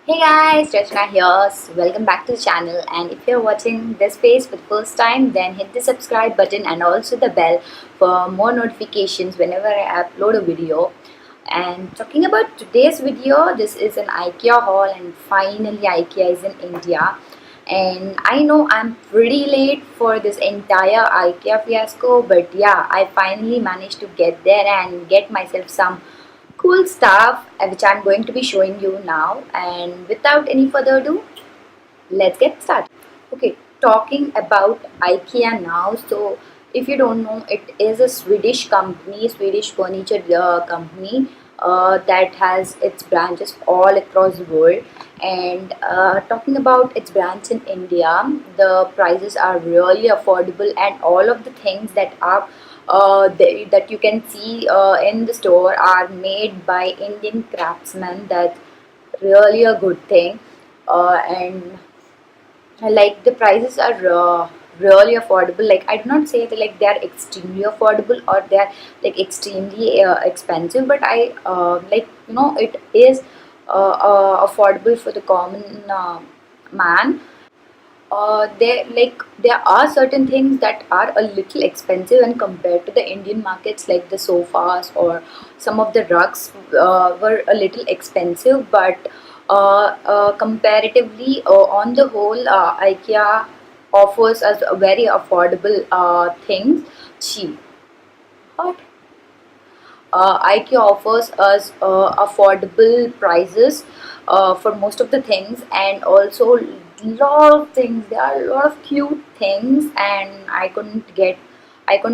Hey guys, Rachna here. So welcome back to the channel, and if you're watching this page for the first time, then hit the subscribe button and also the bell for more notifications whenever I upload a video. And talking about today's video, this is an IKEA haul, and finally IKEA is in India. And I know I'm pretty late for this entire IKEA fiasco, but yeah, I finally managed to get there and get myself some cool stuff which I'm going to be showing you now. And without any further ado, let's get started. Okay, talking about IKEA now. So if you don't know, it is a Swedish company, Swedish furniture company that has its branches all across the world. And talking about its branch in India, the prices are really affordable, and all of the things that are that you can see in the store are made by Indian craftsmen. That's really a good thing. And like the prices are really affordable. Like I do not say that like they are extremely affordable or they are like extremely expensive, but I like it is affordable for the common man. There are certain things that are a little expensive when compared to the Indian markets, like the sofas or some of the rugs were a little expensive, but comparatively, on the whole, IKEA offers us a very affordable things. Cheap. What? IKEA offers us affordable prices for most of the things, and also lot of things. There are a lot of cute things, and I couldn't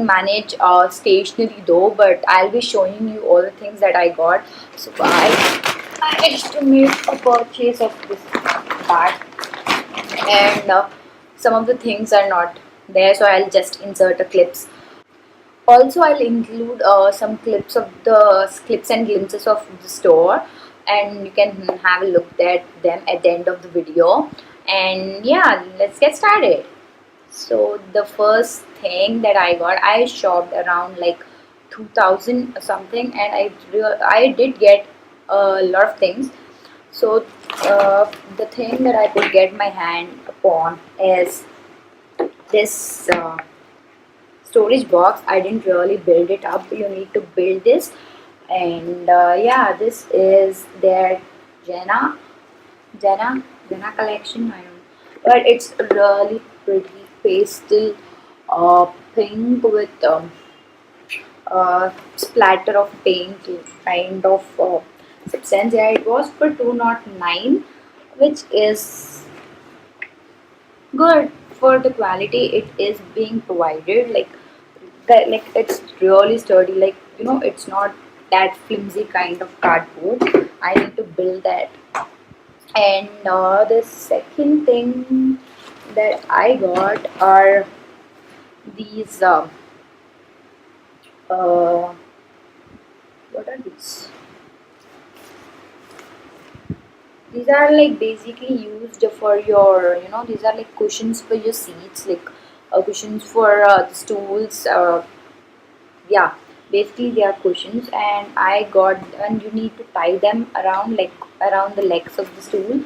manage stationery though, but I'll be showing you all the things that I got. So I managed to make a purchase of this bag, and some of the things are not there, so I'll just insert a clips. Also, I'll include some clips and glimpses of the store, and you can have a look at them at the end of the video. And yeah, let's get started. So the first thing that I got, I shopped around like 2000 or something, and I did get a lot of things. So the thing that I could get my hand upon is this. Storage box. I didn't really build it up. You need to build this. And yeah, this is their Jenna Jenna Jenna collection. I don't know, but it's really pretty pastel pink with splatter of paint kind of substance. Yeah, it was for 209, which is good for the quality it is being provided. Like that, like it's really sturdy. Like it's not that flimsy kind of cardboard. I need to build that. And the second thing that I got are these uh, what are these? These are like basically used for your, these are like cushions for your seats, like cushions for the stools. Yeah, basically they are cushions, and I got, and you need to tie them around, like around the legs of the stool,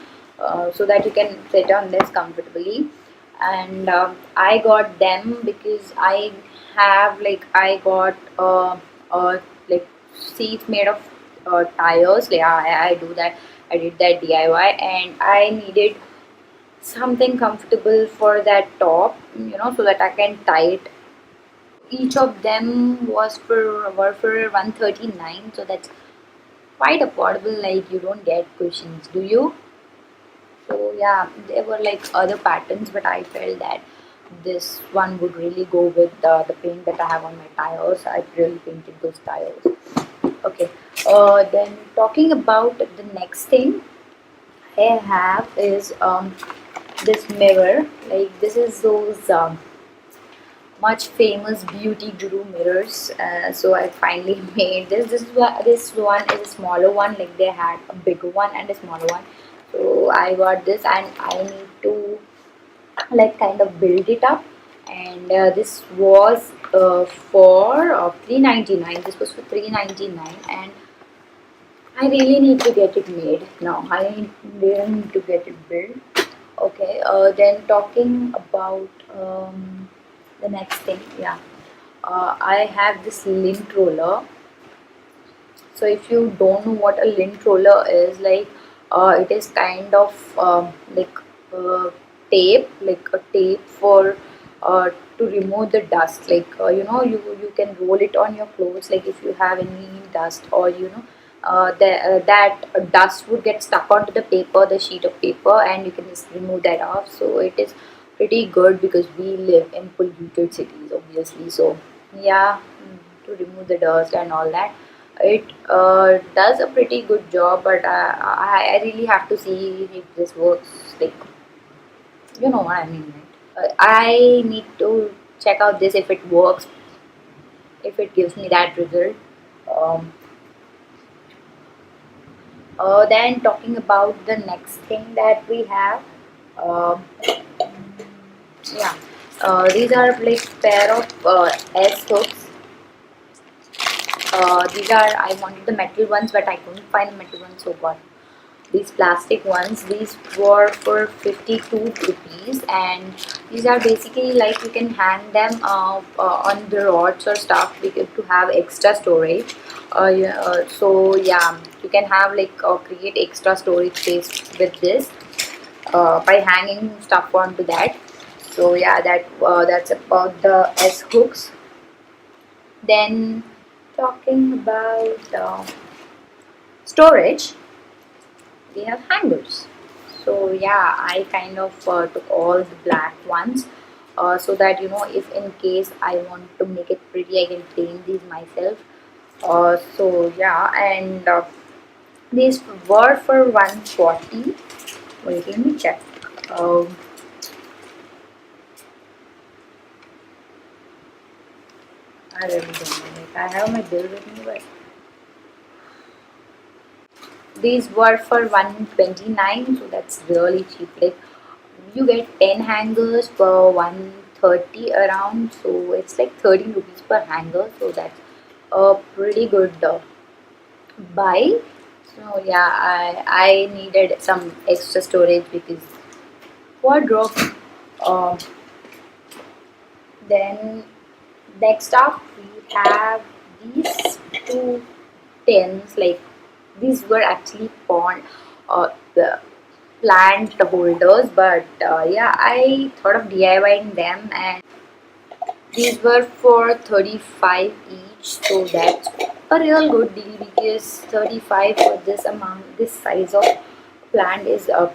so that you can sit on this comfortably. And I got them because I got like seats made of tires. Like I do that. I did that DIY, and I needed something comfortable for that top, so that I can tie it. Each of them were for 139, so that's quite affordable. Like you don't get cushions, do you? So yeah, there were like other patterns, but I felt that this one would really go with the paint that I have on my tires. I really painted those tires. Okay. Then talking about the next thing I have is this mirror. Like this is those much famous beauty guru mirrors. So I finally made this. This one is a smaller one. Like they had a bigger one and a smaller one. So I got this, and I need to like kind of build it up. And this was for 399. This was for 399, and I really need to get it made now. Really need to get it built. Okay, then talking about the next thing, yeah. I have this lint roller. So if you don't know what a lint roller is, like it is kind of like uh, tape, like a tape for to remove the dust. Like you can roll it on your clothes. Like if you have any dust, or that dust would get stuck onto the paper, the sheet of paper, and you can just remove that off. So it is pretty good because we live in polluted cities, obviously. So yeah, to remove the dust and all that, it does a pretty good job, but I really have to see if this works. Like, you know what I mean, right? I need to check out this if it works, if it gives me that result. Um, then talking about the next thing that we have, um yeah, these are like pair of S hooks. These are, I wanted the metal ones, but I couldn't find the metal ones, so got these plastic ones. These were for 52 rupees, and these are basically like you can hang them on the rods or stuff to have extra storage. Yeah, so yeah, you can have like create extra storage space with this by hanging stuff onto that. So yeah, that's about the S hooks. Then talking about storage, we have hangers. So yeah, I kind of took all the black ones, so that if in case I want to make it pretty, I can paint these myself. So yeah, and these were for 140. Wait, let me check. um, I really don't know, like, I have my bill with me, but these were for 129, so that's really cheap. Like you get 10 hangers for 130 around, so it's like 13 rupees per hanger, so that's a pretty good buy. So yeah, I needed some extra storage because wardrobe. um, then next up we have these two tins. Like these were actually the plant holders, but yeah, I thought of DIYing them, and these were for 35 each, so that's a real good deal because 35 for this amount, this size of plant is a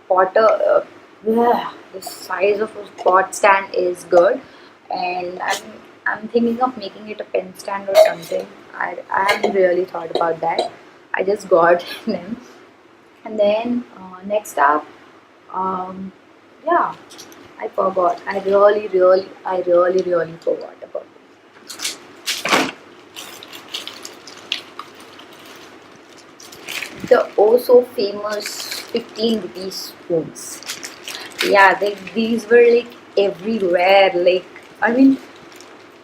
potter. The size of a pot stand is good, and I'm thinking of making it a pen stand or something. I haven't really thought about that. I just got them. And then next up, um, yeah, I forgot. I really forgot about the oh so famous 15 rupees spoons. Yeah, these were like everywhere. Like, I mean,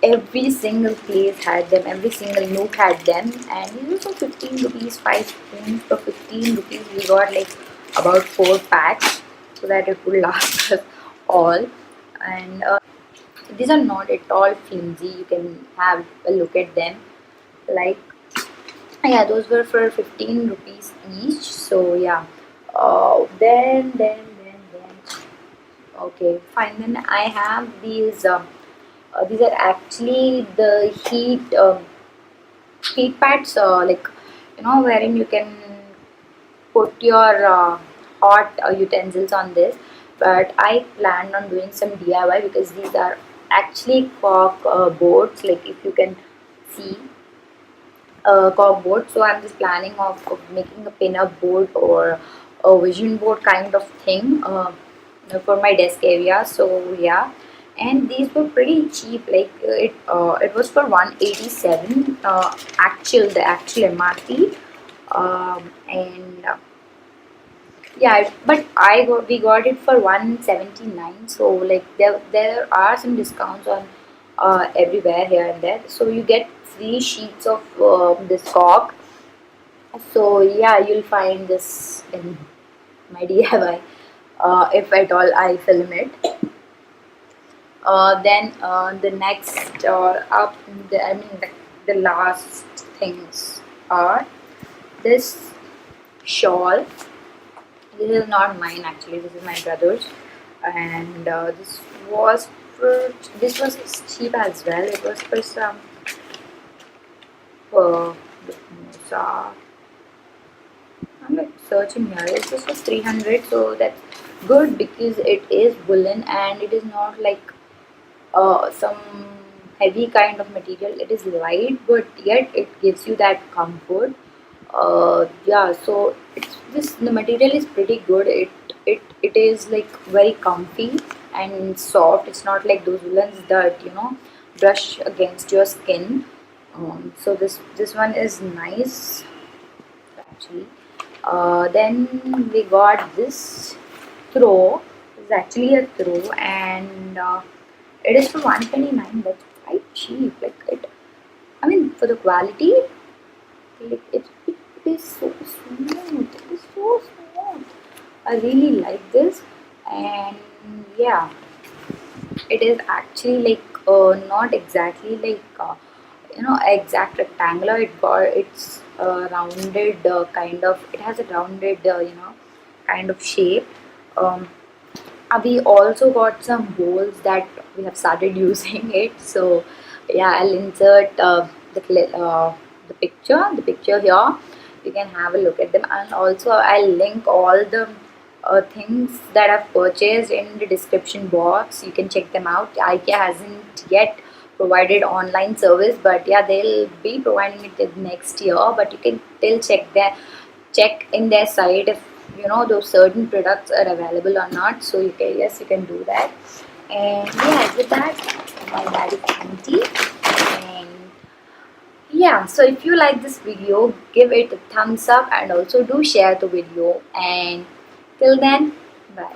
every single place had them, every single nook had them, and these were for 15 rupees, 5 spoons for 15 rupees. We got like about 4 packs so that it would last us all. And these are not at all flimsy. You can have a look at them. Like, yeah, those were for 15 rupees each. So yeah, then okay, fine. Then I have these are actually the heat pads, like wherein you can put your hot utensils on this. But I planned on doing some DIY because these are actually cork boards, like if you can see, cork board. So I'm just planning of making a pin-up board or a vision board kind of thing, for my desk area. So yeah, and these were pretty cheap. Like it was for 187, the actual MRP. And yeah, but we got it for 179. So like there are some discounts on everywhere here and there. So you get 3 sheets of this cork, So yeah, you'll find this in my DIY, if at all I film it. Then the next up, I mean the last things are this shawl. This is not mine actually. This is my brother's, and was this was cheap as well. It was for some uh, uh, I'm like searching here. It was for 300, so that's good because it is woolen and it is not like some heavy kind of material. It is light, but yet it gives you that comfort. Yeah, so it's this the material is pretty good. It is like very comfy and soft. It's not like those woolens that brush against your skin. So this one is nice actually. Then we got this throw. It's actually a throw, and it is for 129. That's quite cheap. Like it, I mean, for the quality, like it is so smooth. It is so smooth. I really like this, and yeah, it is actually like not exactly like exact rectangular. It's rounded kind of. It has a rounded kind of shape. Um, we also got some bowls that we have started using it. So yeah, I'll insert the picture here. You can have a look at them, and also I'll link all the things that I've purchased in the description box. You can check them out. IKEA hasn't yet provided online service, but yeah, they'll be providing it the next year. But you can still check in their site if those certain products are available or not. So you can do that. And yeah, with that, my bag is empty. And yeah, so if you like this video, give it a thumbs up and also do share the video. And till then, bye.